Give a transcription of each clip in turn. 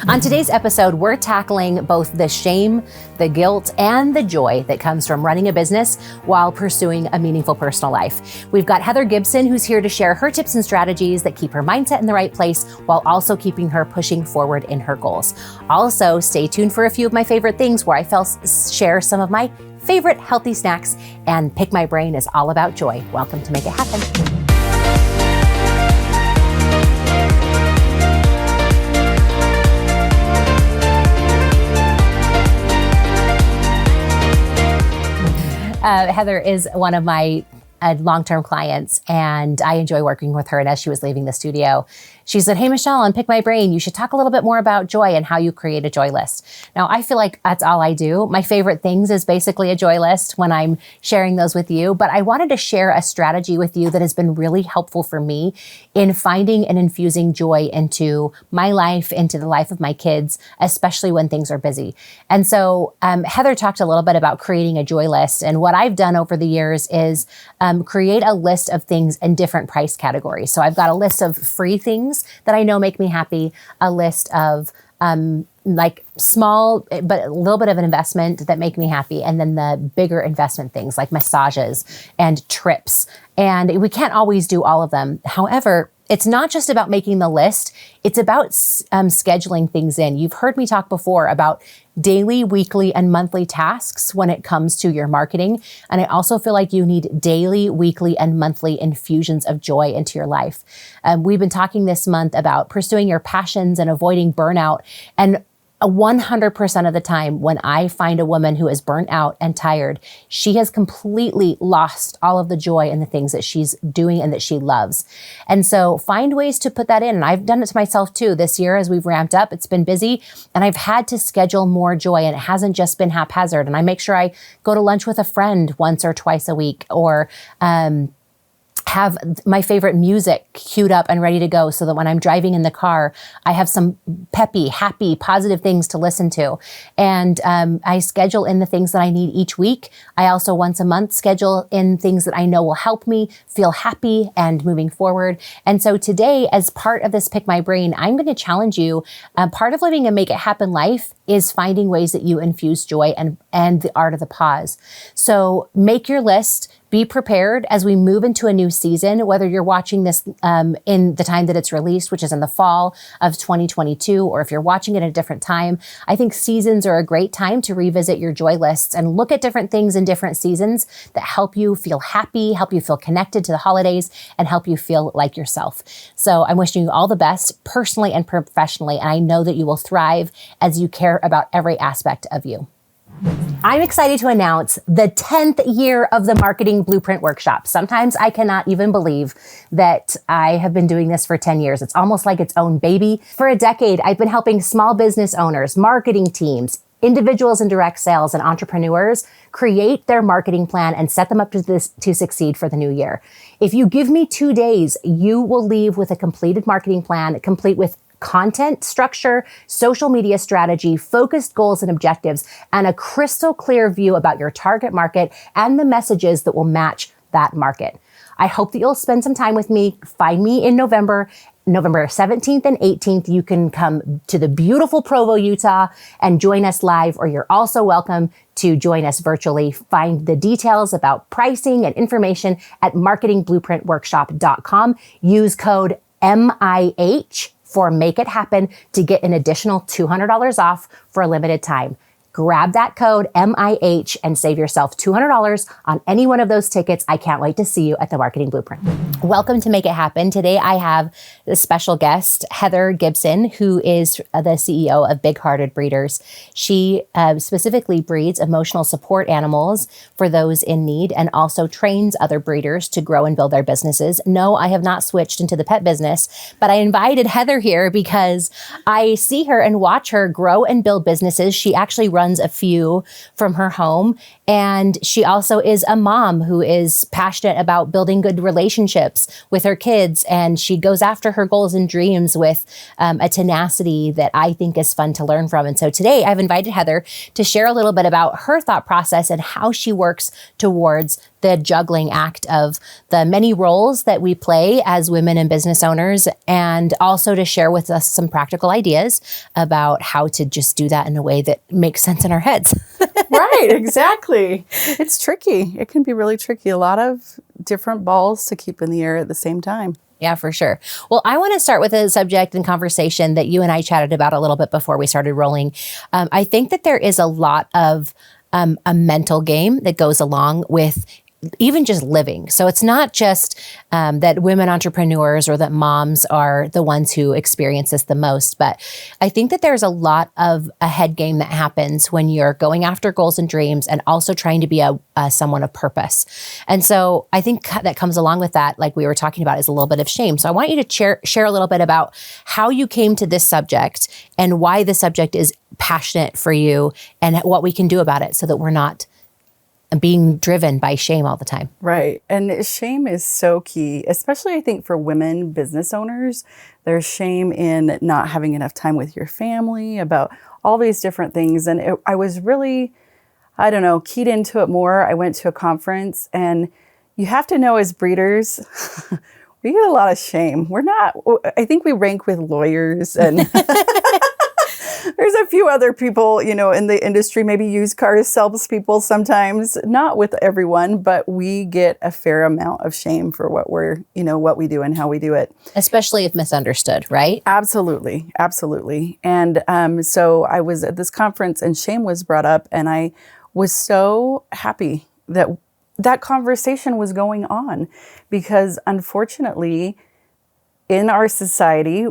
On today's episode, we're tackling both the shame, the guilt, and the joy that comes from running a business while pursuing a meaningful personal life. We've got Heather Gibson, who's here to share her tips and strategies that keep her mindset in the right place while also keeping her pushing forward in her goals. Also, stay tuned for a few of my favorite things where I share some of my favorite healthy snacks, and Pick My Brain is all about joy. Welcome to Make It Happen. Heather is one of my long-term clients, and I enjoy working with her. And as she was leaving the studio, she said, "Hey, Michelle, on Pick My Brain, you should talk a little bit more about joy and how you create a joy list." Now, I feel like that's all I do. My favorite things is basically a joy list when I'm sharing those with you. But I wanted to share a strategy with you that has been really helpful for me in finding and infusing joy into my life, into the life of my kids, especially when things are busy. And so Heather talked a little bit about creating a joy list. And what I've done over the years is create a list of things in different price categories. So I've got a list of free things that I know make me happy, a list of like small, but a little bit of an investment that make me happy. And then the bigger investment things like massages and trips. And we can't always do all of them. However, it's not just about making the list. It's about scheduling things in. You've heard me talk before about daily, weekly, and monthly tasks when it comes to your marketing. And I also feel like you need daily, weekly, and monthly infusions of joy into your life. We've been talking this month about pursuing your passions and avoiding burnout. And 100% of the time, when I find a woman who is burnt out and tired, she has completely lost all of the joy in the things that she's doing and that she loves. And so find ways to put that in. And I've done it to myself too. This year, as we've ramped up, it's been busy and I've had to schedule more joy, and it hasn't just been haphazard. And I make sure I go to lunch with a friend once or twice a week, or have my favorite music queued up and ready to go so that when I'm driving in the car, I have some peppy, happy, positive things to listen to. And I schedule in the things that I need each week. I also once a month schedule in things that I know will help me feel happy and moving forward. And so today, as part of this Pick My Brain, I'm going to challenge you. Part of living a Make It Happen life is finding ways that you infuse joy and the art of the pause. So make your list. Be prepared as we move into a new season, whether you're watching this in the time that it's released, which is in the fall of 2022, or if you're watching it at a different time. I think seasons are a great time to revisit your joy lists and look at different things in different seasons that help you feel happy, help you feel connected to the holidays, and help you feel like yourself. So I'm wishing you all the best personally and professionally, and I know that you will thrive as you care about every aspect of you. I'm excited to announce the 10th year of the Marketing Blueprint Workshop. Sometimes I cannot even believe that I have been doing this for 10 years. It's almost like its own baby. For a decade, I've been helping small business owners, marketing teams, individuals in direct sales, and entrepreneurs create their marketing plan and set them up to succeed for the new year. If you give me 2 days, you will leave with a completed marketing plan, complete with content structure, social media strategy, focused goals and objectives, and a crystal clear view about your target market and the messages that will match that market. I hope that you'll spend some time with me. Find me in November 17th and 18th. You can come to the beautiful Provo, Utah, and join us live, or you're also welcome to join us virtually. Find the details about pricing and information at marketingblueprintworkshop.com. Use code MIH for Make It Happen to get an additional $200 off for a limited time. Grab that code MIH and save yourself $200 on any one of those tickets. I can't wait to see you at the Marketing Blueprint. Welcome to Make It Happen. Today I have a special guest, Heather Gibson, who is the CEO of Big Hearted Breeders. She specifically breeds emotional support animals for those in need and also trains other breeders to grow and build their businesses. No, I have not switched into the pet business, but I invited Heather here because I see her and watch her grow and build businesses. She actually runs a few from her home, And she also is a mom who is passionate about building good relationships with her kids. And she goes after her goals and dreams with a tenacity that I think is fun to learn from. And so today I've invited Heather to share a little bit about her thought process and how she works towards the juggling act of the many roles that we play as women and business owners, and also to share with us some practical ideas about how to just do that in a way that makes sense in our heads. Right, exactly. It's tricky. It can be really tricky. A lot of different balls to keep in the air at the same time. Yeah, for sure. Well, I want to start with a subject and conversation that you and I chatted about a little bit before we started rolling. I think that there is a lot of a mental game that goes along with even just living. So it's not just that women entrepreneurs or that moms are the ones who experience this the most, but I think that there's a lot of a head game that happens when you're going after goals and dreams and also trying to be someone of purpose. And so I think that comes along with that, like we were talking about, is a little bit of shame. So I want you to share a little bit about how you came to this subject and why the subject is passionate for you and what we can do about it so that we're not being driven by shame all the time. Right. And shame is so key, especially I think for women business owners. There's shame in not having enough time with your family, about all these different things. And I was really, keyed into it more. I went to a conference, and you have to know, as breeders, we get a lot of shame. I think we rank with lawyers and there's a few other people, in the industry, maybe used car salespeople sometimes, not with everyone, but we get a fair amount of shame for what what we do and how we do it. Especially if misunderstood, right? Absolutely. Absolutely. And so I was at this conference and shame was brought up, and I was so happy that that conversation was going on, because unfortunately, in our society,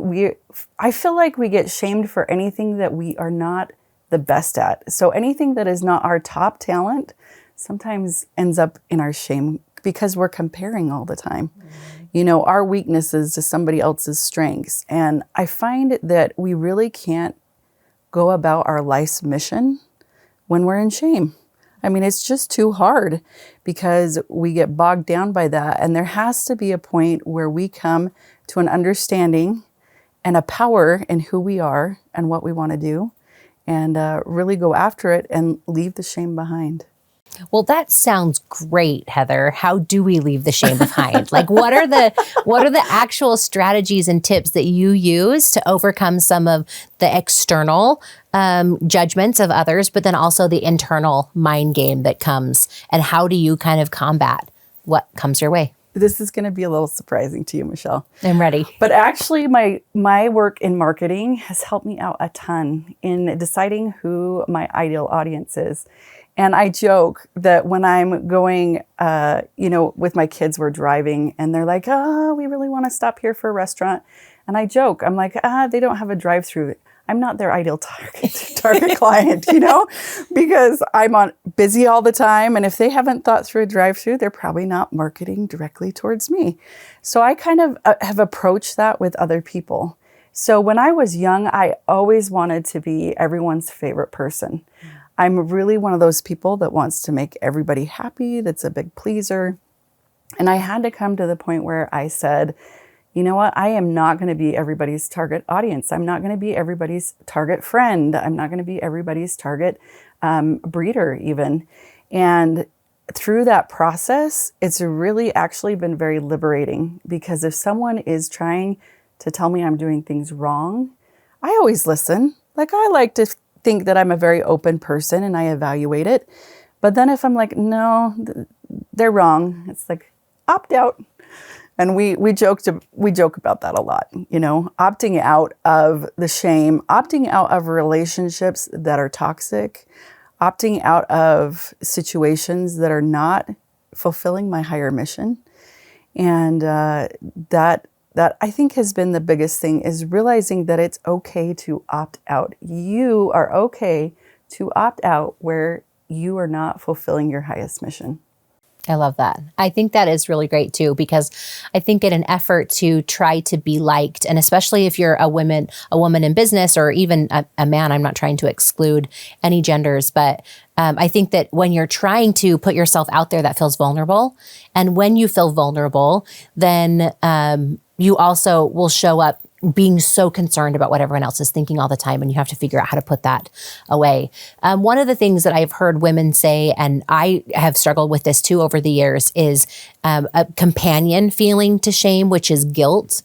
I feel like we get shamed for anything that we are not the best at. So anything that is not our top talent sometimes ends up in our shame because we're comparing all the time. Our weaknesses to somebody else's strengths. And I find that we really can't go about our life's mission when we're in shame. I mean, it's just too hard because we get bogged down by that. And there has to be a point where we come to an understanding and a power in who we are and what we want to do, and really go after it and leave the shame behind. Well, that sounds great, Heather. How do we leave the shame behind? Like, what are the actual strategies and tips that you use to overcome some of the external judgments of others, but then also the internal mind game that comes? And how do you kind of combat what comes your way? This is going to be a little surprising to you, Michelle. I'm ready. But actually, my work in marketing has helped me out a ton in deciding who my ideal audience is. And I joke that when I'm going, with my kids, we're driving and they're like, oh, we really want to stop here for a restaurant. And I joke, I'm like, they don't have a drive-through. I'm not their ideal target client, because I'm busy all the time. And if they haven't thought through a drive-through, they're probably not marketing directly towards me. So I kind of have approached that with other people. So when I was young, I always wanted to be everyone's favorite person. I'm really one of those people that wants to make everybody happy, that's a big pleaser. And I had to come to the point where I said, you know what? I am not going to be everybody's target audience. I'm not going to be everybody's target friend. I'm not going to be everybody's target breeder even. And through that process, it's really actually been very liberating, because if someone is trying to tell me I'm doing things wrong, I always listen. Like, I like to think that I'm a very open person and I evaluate it. But then if I'm like, no, they're wrong, it's like, opt out. And we joke about that a lot, opting out of the shame, opting out of relationships that are toxic, opting out of situations that are not fulfilling my higher mission. And that I think has been the biggest thing, is realizing that it's okay to opt out. You are okay to opt out where you are not fulfilling your highest mission. I love that. I think that is really great too, because I think in an effort to try to be liked, and especially if you're a woman in business, or even a man, I'm not trying to exclude any genders, but I think that when you're trying to put yourself out there, that feels vulnerable. And when you feel vulnerable, then you also will show up being so concerned about what everyone else is thinking all the time, and you have to figure out how to put that away. One of the things that I've heard women say, and I have struggled with this too over the years, is a companion feeling to shame, which is guilt.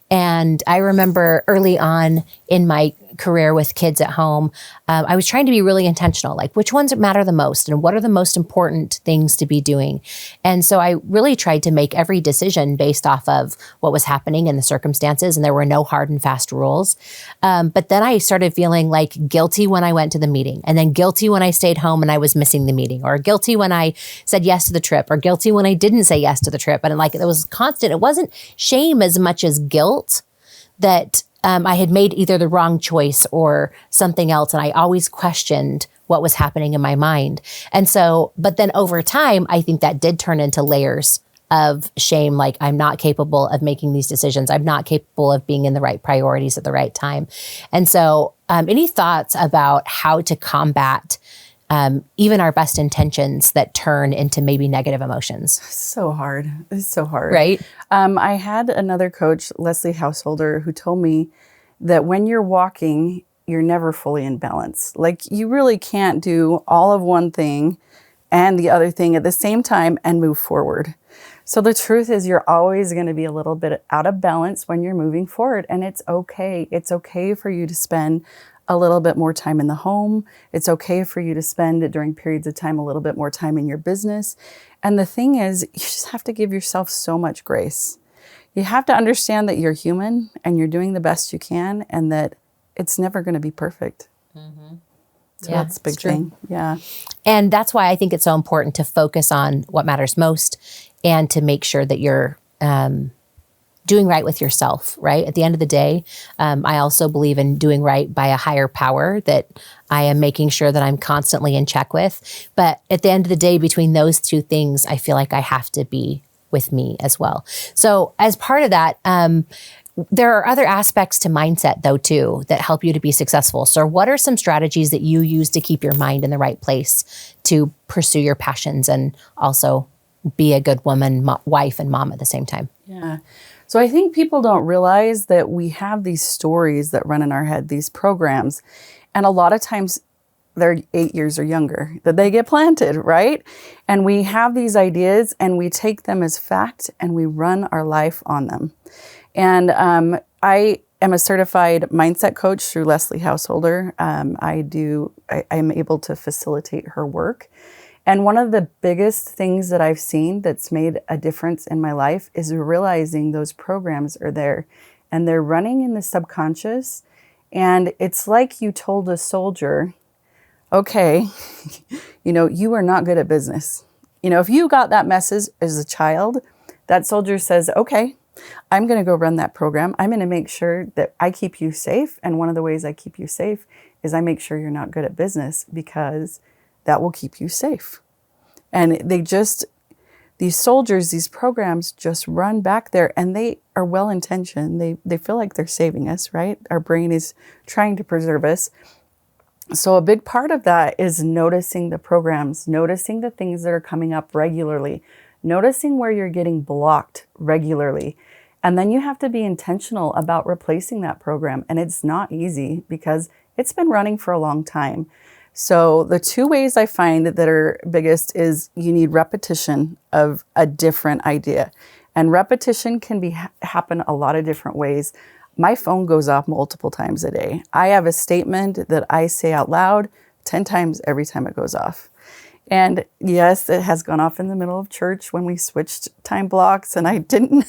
And I remember early on in my career with kids at home, I was trying to be really intentional, like which ones matter the most and what are the most important things to be doing. And so I really tried to make every decision based off of what was happening in the circumstances, and there were no hard and fast rules. But then I started feeling like guilty when I went to the meeting, and then guilty when I stayed home and I was missing the meeting, or guilty when I said yes to the trip, or guilty when I didn't say yes to the trip. And like, it was constant. It wasn't shame as much as guilt that I had made either the wrong choice or something else. And I always questioned what was happening in my mind. And so, but then over time, I think that did turn into layers of shame. Like, I'm not capable of making these decisions. I'm not capable of being in the right priorities at the right time. And so any thoughts about how to combat even our best intentions that turn into maybe negative emotions? So hard. It's so hard. Right? I had another coach, Leslie Householder, who told me that when you're walking, you're never fully in balance. Like, you really can't do all of one thing and the other thing at the same time and move forward. So the truth is, you're always going to be a little bit out of balance when you're moving forward. And it's okay. It's okay for you to spend a little bit more time in the home. It's okay for you to spend during periods of time a little bit more time in your business. And the thing is, you just have to give yourself so much grace. You have to understand that you're human and you're doing the best you can, and that it's never going to be perfect. Mm-hmm. So yeah, that's a big thing. Yeah. And that's why I think it's so important to focus on what matters most, and to make sure that you're doing right with yourself, right? At the end of the day, I also believe in doing right by a higher power that I am making sure that I'm constantly in check with. But at the end of the day, between those two things, I feel like I have to be with me as well. So as part of that, there are other aspects to mindset, though, too, that help you to be successful. So what are some strategies that you use to keep your mind in the right place to pursue your passions and also be a good woman, wife, and mom at the same time? Yeah. So I think people don't realize that we have these stories that run in our head, these programs, and a lot of times they're 8 years or younger, that they get planted, right? And we have these ideas and we take them as fact and we run our life on them. And I am a certified mindset coach through Leslie Householder. I'm able to facilitate her work. And one of the biggest things that I've seen that's made a difference in my life is realizing those programs are there and they're running in the subconscious. And it's like you told a soldier, okay, you are not good at business. If you got that message as a child, that soldier says, okay, I'm going to go run that program. I'm going to make sure that I keep you safe. And one of the ways I keep you safe is I make sure you're not good at business, because that will keep you safe. And these soldiers, these programs just run back there, and they are well-intentioned. They feel like they're saving us, right? Our brain is trying to preserve us. So a big part of that is noticing the programs, noticing the things that are coming up regularly, noticing where you're getting blocked regularly. And then you have to be intentional about replacing that program. And it's not easy because it's been running for a long time. So the two ways I find that are biggest is you need repetition of a different idea. And repetition can happen a lot of different ways. My phone goes off multiple times a day. I have a statement that I say out loud 10 times every time it goes off. And yes, it has gone off in the middle of church when we switched time blocks and I didn't,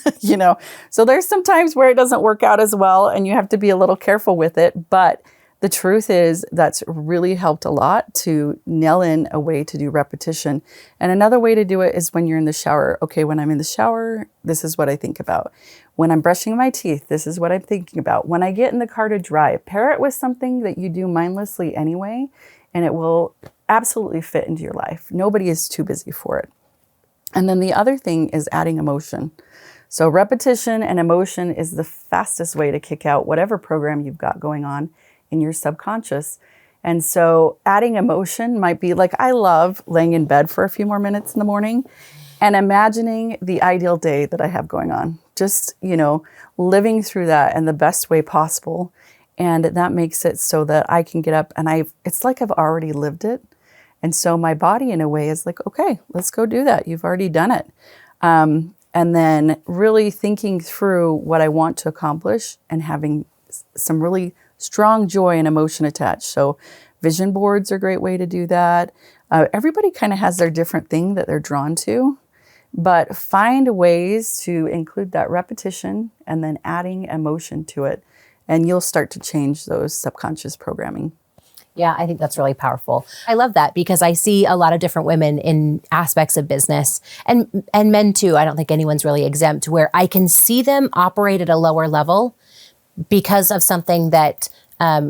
So there's some times where it doesn't work out as well and you have to be a little careful with it. But the truth is that's really helped a lot to nail in a way to do repetition. And another way to do it is when you're in the shower. Okay, when I'm in the shower, this is what I think about. When I'm brushing my teeth, this is what I'm thinking about. When I get in the car to drive, pair it with something that you do mindlessly anyway, and it will absolutely fit into your life. Nobody is too busy for it. And then the other thing is adding emotion. So repetition and emotion is the fastest way to kick out whatever program you've got going on in your subconscious. And so adding emotion might be like, I love laying in bed for a few more minutes in the morning and imagining the ideal day that I have going on. Just, living through that in the best way possible. And that makes it so that I can get up and it's like I've already lived it. And so my body in a way is like, okay, let's go do that. You've already done it. And then really thinking through what I want to accomplish and having some really strong joy and emotion attached. So vision boards are a great way to do that. Everybody kind of has their different thing that they're drawn to, but find ways to include that repetition and then adding emotion to it. And you'll start to change those subconscious programming. Yeah, I think that's really powerful. I love that because I see a lot of different women in aspects of business and men too. I don't think anyone's really exempt, where I can see them operate at a lower level because of something that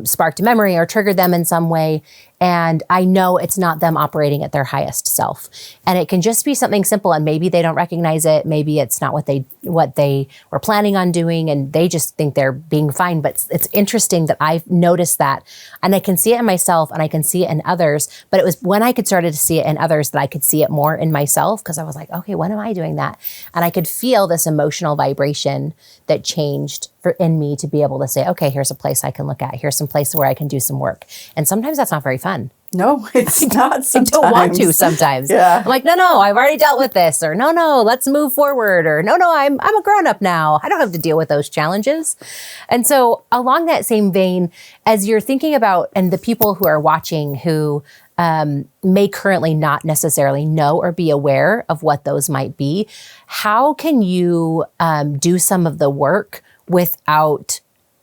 sparked a memory or triggered them in some way. And I know it's not them operating at their highest self. And it can just be something simple, and maybe they don't recognize it. Maybe it's not what they were planning on doing, and they just think they're being fine. But it's interesting that I've noticed that, and I can see it in myself and I can see it in others. But it was when I could started to see it in others that I could see it more in myself, because I was like, okay, when am I doing that? And I could feel this emotional vibration that changed in me to be able to say, okay, here's a place I can look at. Here's some place where I can do some work. And sometimes that's not very fun. No, it's not sometimes. I don't want to sometimes. Yeah. I'm like, no, I've already dealt with this, or no, let's move forward, or no, I'm a grown-up now. I don't have to deal with those challenges. And so along that same vein, as you're thinking about, and the people who are watching who may currently not necessarily know or be aware of what those might be, how can you do some of the work without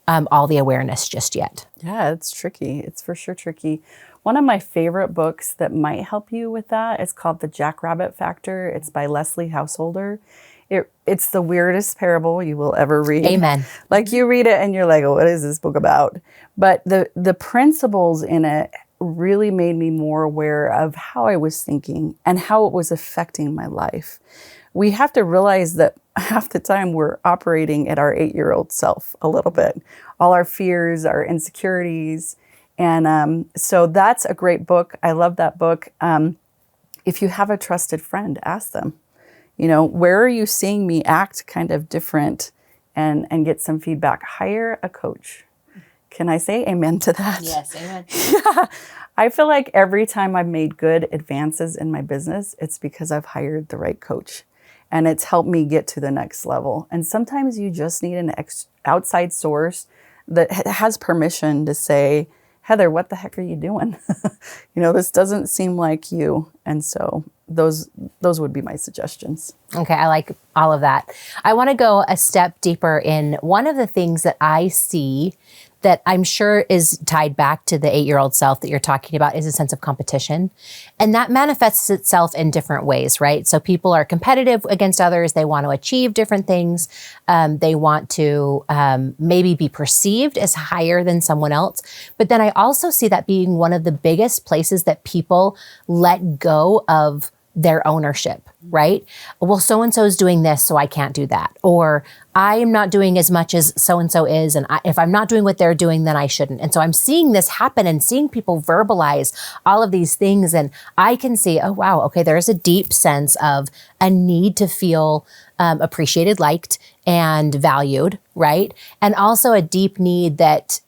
all the awareness just yet? Yeah, it's tricky. It's for sure tricky. One of my favorite books that might help you with that is called The Jackrabbit Factor. It's by Leslie Householder. It's the weirdest parable you will ever read. Amen. Like you read it and you're like, oh, what is this book about? But the principles in it really made me more aware of how I was thinking and how it was affecting my life. We have to realize that half the time we're operating at our 8-year-old self a little bit. All our fears, our insecurities. And so that's a great book. I love that book. If you have a trusted friend, ask them, where are you seeing me act kind of different, and get some feedback. Hire a coach. Can I say amen to that? Yes, amen. Yeah. I feel like every time I've made good advances in my business, it's because I've hired the right coach. And it's helped me get to the next level. And sometimes you just need an outside source that has permission to say, Heather, what the heck are you doing? This doesn't seem like you. And so those would be my suggestions. Okay, I like all of that. I want to go a step deeper in one of the things that I see that I'm sure is tied back to the 8-year-old self that you're talking about is a sense of competition. And that manifests itself in different ways, right? So people are competitive against others. They want to achieve different things. They want to maybe be perceived as higher than someone else. But then I also see that being one of the biggest places that people let go of their ownership, right? Well, so-and-so is doing this, so I can't do that. Or I am not doing as much as so-and-so is. And if I'm not doing what they're doing, then I shouldn't. And so I'm seeing this happen and seeing people verbalize all of these things. And I can see, oh, wow, okay, there's a deep sense of a need to feel appreciated, liked, and valued, right? And also a deep need that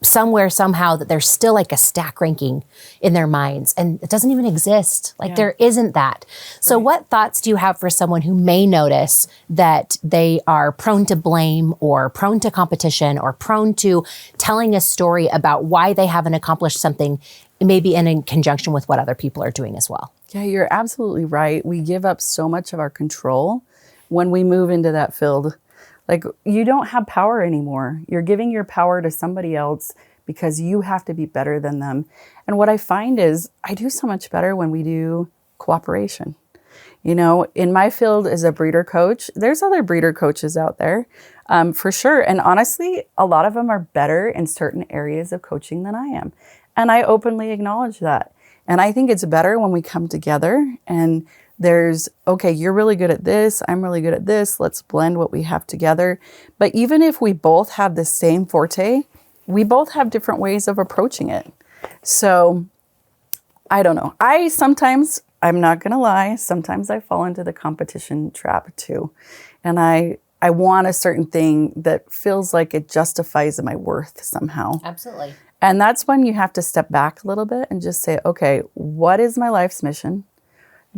somewhere, somehow, that there's still like a stack ranking in their minds, and it doesn't even exist. There isn't that. So what thoughts do you have for someone who may notice that they are prone to blame or prone to competition or prone to telling a story about why they haven't accomplished something, maybe in conjunction with what other people are doing as well? Yeah, you're absolutely right. We give up so much of our control when we move into that field. Like, you don't have power anymore. You're giving your power to somebody else because you have to be better than them. And what I find is I do so much better when we do cooperation. In my field as a breeder coach, there's other breeder coaches out there, for sure. And honestly, a lot of them are better in certain areas of coaching than I am. And I openly acknowledge that. And I think it's better when we come together and There's, okay, you're really good at this, I'm really good at this, let's blend what we have together. But even if we both have the same forte, we both have different ways of approaching it. So I don't know. I'm not going to lie, sometimes I fall into the competition trap too. And I want a certain thing that feels like it justifies my worth somehow. Absolutely. And that's when you have to step back a little bit and just say, okay, what is my life's mission?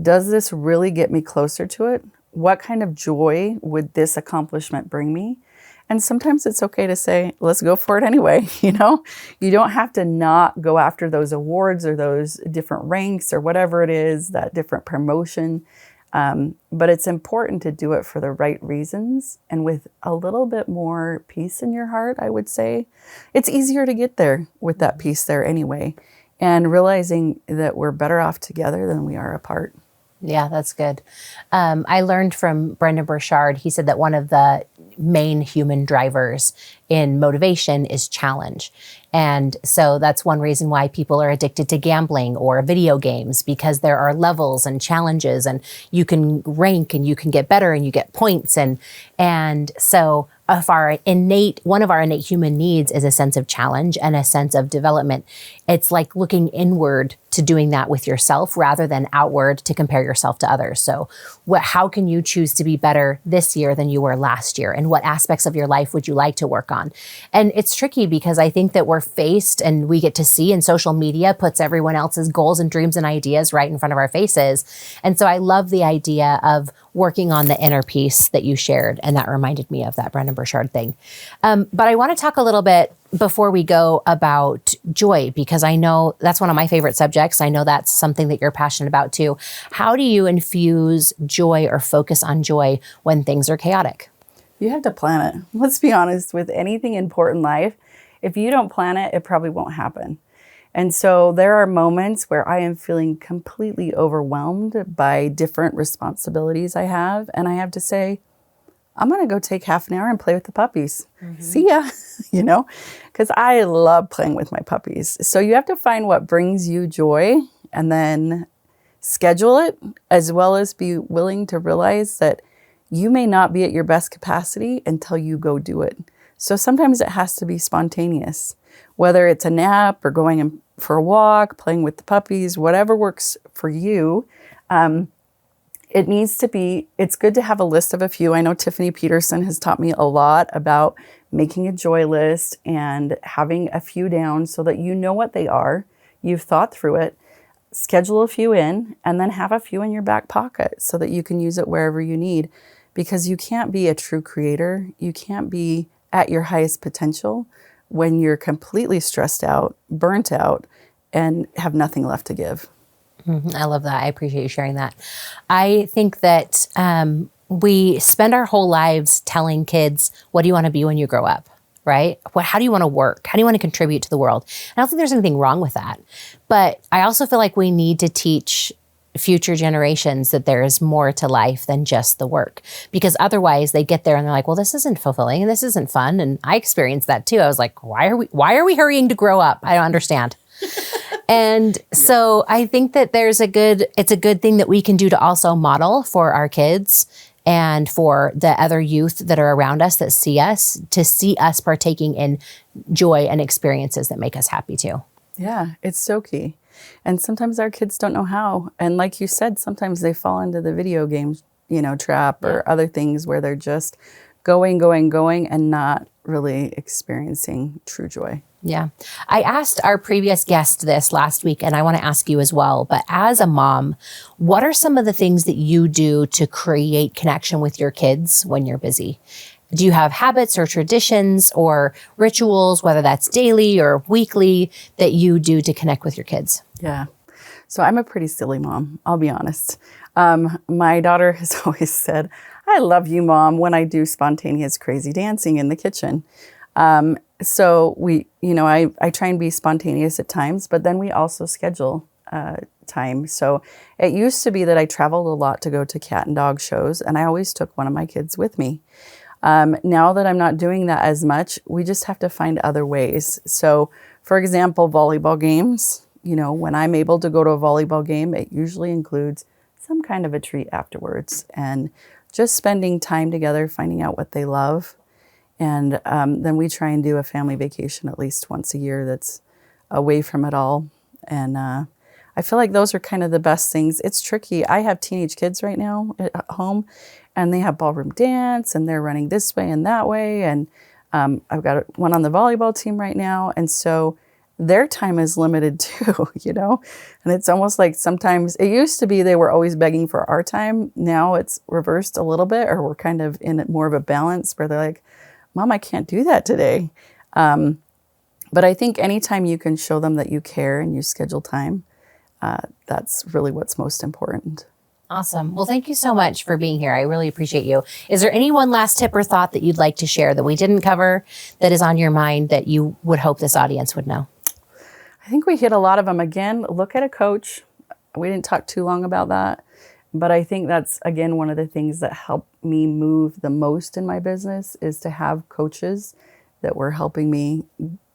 Does this really get me closer to it? What kind of joy would this accomplishment bring me? And sometimes it's okay to say, let's go for it anyway. You don't have to not go after those awards or those different ranks or whatever it is, that different promotion. But it's important to do it for the right reasons and with a little bit more peace in your heart, I would say. It's easier to get there with that peace there anyway, and realizing that we're better off together than we are apart. Yeah, that's good. I learned from Brendan Burchard, he said that one of the main human drivers in motivation is challenge. And so that's one reason why people are addicted to gambling or video games, because there are levels and challenges and you can rank and you can get better and you get points. And so if one of our innate human needs is a sense of challenge and a sense of development. It's like looking inward to doing that with yourself rather than outward to compare yourself to others. So how can you choose to be better this year than you were last year? And what aspects of your life would you like to work on? And it's tricky because I think that we're faced and we get to see, and social media puts everyone else's goals and dreams and ideas right in front of our faces. And so I love the idea of working on the inner peace that you shared. And that reminded me of that Brendan Burchard thing. But I want to talk a little bit before we go about joy, because I know that's one of my favorite subjects. I know that's something that you're passionate about too. How do you infuse joy or focus on joy when things are chaotic? You have to plan it. Let's be honest, with anything important in life, if you don't plan it, it probably won't happen. And so there are moments where I am feeling completely overwhelmed by different responsibilities I have. And I have to say, I'm going to go take half an hour and play with the puppies. Mm-hmm. See ya, because I love playing with my puppies. So you have to find what brings you joy and then schedule it, as well as be willing to realize that you may not be at your best capacity until you go do it. So sometimes it has to be spontaneous, whether it's a nap or going for a walk, playing with the puppies, whatever works for you. It's good to have a list of a few. I know Tiffany Peterson has taught me a lot about making a joy list and having a few down so that you know what they are. You've thought through it, schedule a few in, and then have a few in your back pocket so that you can use it wherever you need. Because you can't be a true creator. You can't be at your highest potential when you're completely stressed out, burnt out, and have nothing left to give. Mm-hmm. I love that. I appreciate you sharing that. I think that we spend our whole lives telling kids, what do you want to be when you grow up, right? How do you want to work? How do you want to contribute to the world? And I don't think there's anything wrong with that. But I also feel like we need to teach future generations that there is more to life than just the work, because otherwise they get there and they're like, well, this isn't fulfilling and this isn't fun. And I experienced that too. I was like, why are we hurrying to grow up? I don't understand. And so I think that it's a good thing that we can do to also model for our kids and for the other youth that are around us that see us, to see us partaking in joy and experiences that make us happy too. Yeah, it's so key. And sometimes our kids don't know how. And like you said, sometimes they fall into the video game, trap or other things where they're just going, and not really experiencing true joy. Yeah. I asked our previous guest this last week, and I want to ask you as well. But as a mom, what are some of the things that you do to create connection with your kids when you're busy? Do you have habits or traditions or rituals, whether that's daily or weekly, that you do to connect with your kids? Yeah. So I'm a pretty silly mom, I'll be honest. My daughter has always said, I love you, Mom, when I do spontaneous crazy dancing in the kitchen. So I try and be spontaneous at times, but then we also schedule time. So it used to be that I traveled a lot to go to cat and dog shows, and I always took one of my kids with me. Now that I'm not doing that as much, we just have to find other ways. So, for example, volleyball games, when I'm able to go to a volleyball game, it usually includes some kind of a treat afterwards, and just spending time together, finding out what they love. And then we try and do a family vacation at least once a year that's away from it all. And I feel like those are kind of the best things. It's tricky. I have teenage kids right now at home, and they have ballroom dance, and they're running this way and that way. And I've got one on the volleyball team right now. And so their time is limited too, you know? And it's almost like sometimes, it used to be they were always begging for our time. Now it's reversed a little bit, or we're kind of in more of a balance where they're like, Mom, I can't do that today. But I think anytime you can show them that you care and you schedule time, that's really what's most important. Awesome. Well, thank you so much for being here. I really appreciate you. Is there any one last tip or thought that you'd like to share that we didn't cover that is on your mind that you would hope this audience would know? I think we hit a lot of them. Again, look at a coach. We didn't talk too long about that, but I think that's, again, one of the things that helped me move the most in my business is to have coaches that were helping me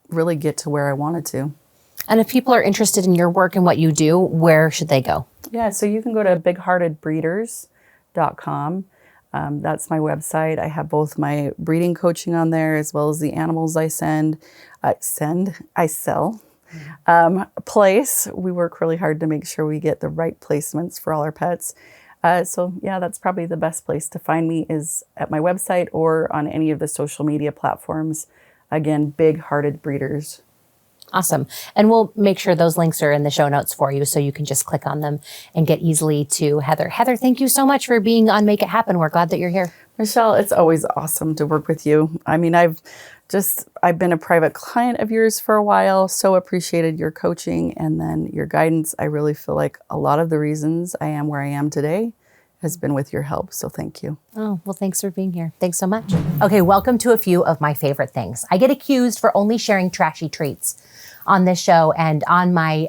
really get to where I wanted to. And if people are interested in your work and what you do, where should they go? Yeah, so you can go to bigheartedbreeders.com. That's my website. I have both my breeding coaching on there as well as the animals I sell. Place. We work really hard to make sure we get the right placements for all our pets. So yeah, that's probably the best place to find me is at my website or on any of the social media platforms. Again, Big Hearted Breeders. Awesome. And we'll make sure those links are in the show notes for you so you can just click on them and get easily to Heather. Heather, thank you so much for being on Make It Happen. We're glad that you're here. Michelle, it's always awesome to work with you. I mean, I've been a private client of yours for a while, so appreciated your coaching and then your guidance. I really feel like a lot of the reasons I am where I am today has been with your help. So thank you. Oh, well, thanks for being here. Thanks so much. Okay, welcome to a few of my favorite things. I get accused for only sharing trashy treats on this show and on my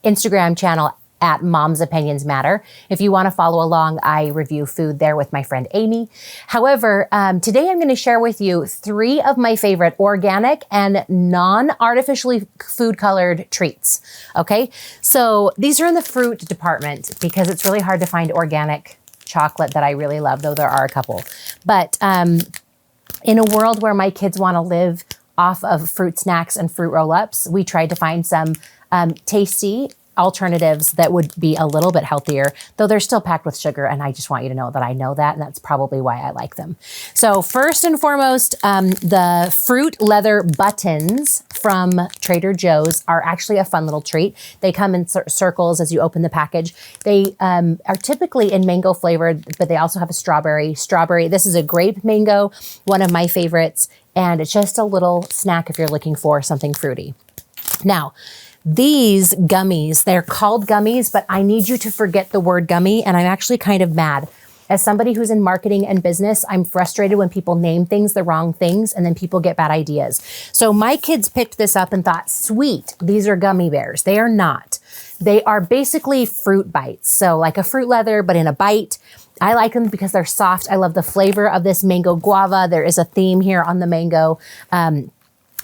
Instagram channel at Mom's Opinions Matter. If you want to follow along, I review food there with my friend Amy. However, today I'm going to share with you 3 of my favorite organic and non-artificially food colored treats. Okay, so these are in the fruit department because it's really hard to find organic chocolate that I really love, though there are a couple. But in a world where my kids want to live off of fruit snacks and fruit roll-ups, we tried to find some tasty alternatives that would be a little bit healthier, though they're still packed with sugar. And I just want you to know that I know that, and that's probably why I like them. So first and foremost, the fruit leather buttons from Trader Joe's are actually a fun little treat. They come in circles as you open the package. They are typically in mango flavored, but they also have a strawberry. This is a grape mango, one of my favorites. And it's just a little snack if you're looking for something fruity. Now, these gummies, they're called gummies, but I need you to forget the word gummy, and I'm actually kind of mad. As somebody who's in marketing and business, I'm frustrated when people name things the wrong things, and then people get bad ideas. So my kids picked this up and thought, sweet, these are gummy bears. They are not. They are basically fruit bites. So like a fruit leather, but in a bite. I like them because they're soft. I love the flavor of this mango guava. There is a theme here on the mango.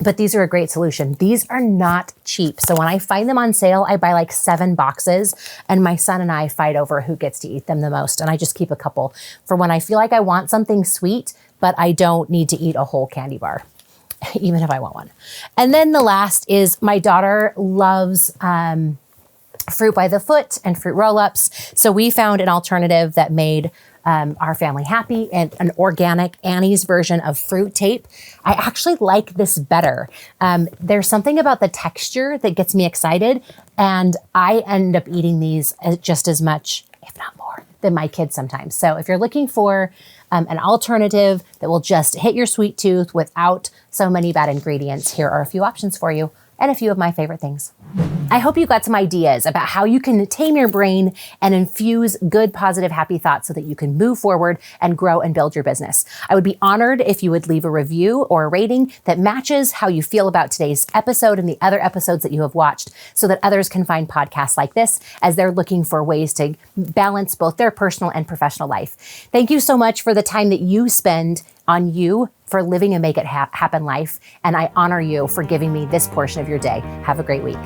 But these are a great solution. These are not cheap. So when I find them on sale, I buy like 7 boxes, and my son and I fight over who gets to eat them the most. And I just keep a couple for when I feel like I want something sweet, but I don't need to eat a whole candy bar, even if I want one. And then the last is my daughter loves fruit by the foot and fruit roll-ups. So we found an alternative that made our family happy, and an organic Annie's version of fruit tape. I actually like this better. There's something about the texture that gets me excited, and I end up eating these just as much, if not more, than my kids sometimes. So if you're looking for an alternative that will just hit your sweet tooth without so many bad ingredients, here are a few options for you and a few of my favorite things. I hope you got some ideas about how you can tame your brain and infuse good, positive, happy thoughts so that you can move forward and grow and build your business. I would be honored if you would leave a review or a rating that matches how you feel about today's episode and the other episodes that you have watched, so that others can find podcasts like this as they're looking for ways to balance both their personal and professional life. Thank you so much for the time that you spend on you for living a Make It Happen life. And I honor you for giving me this portion of your day. Have a great week.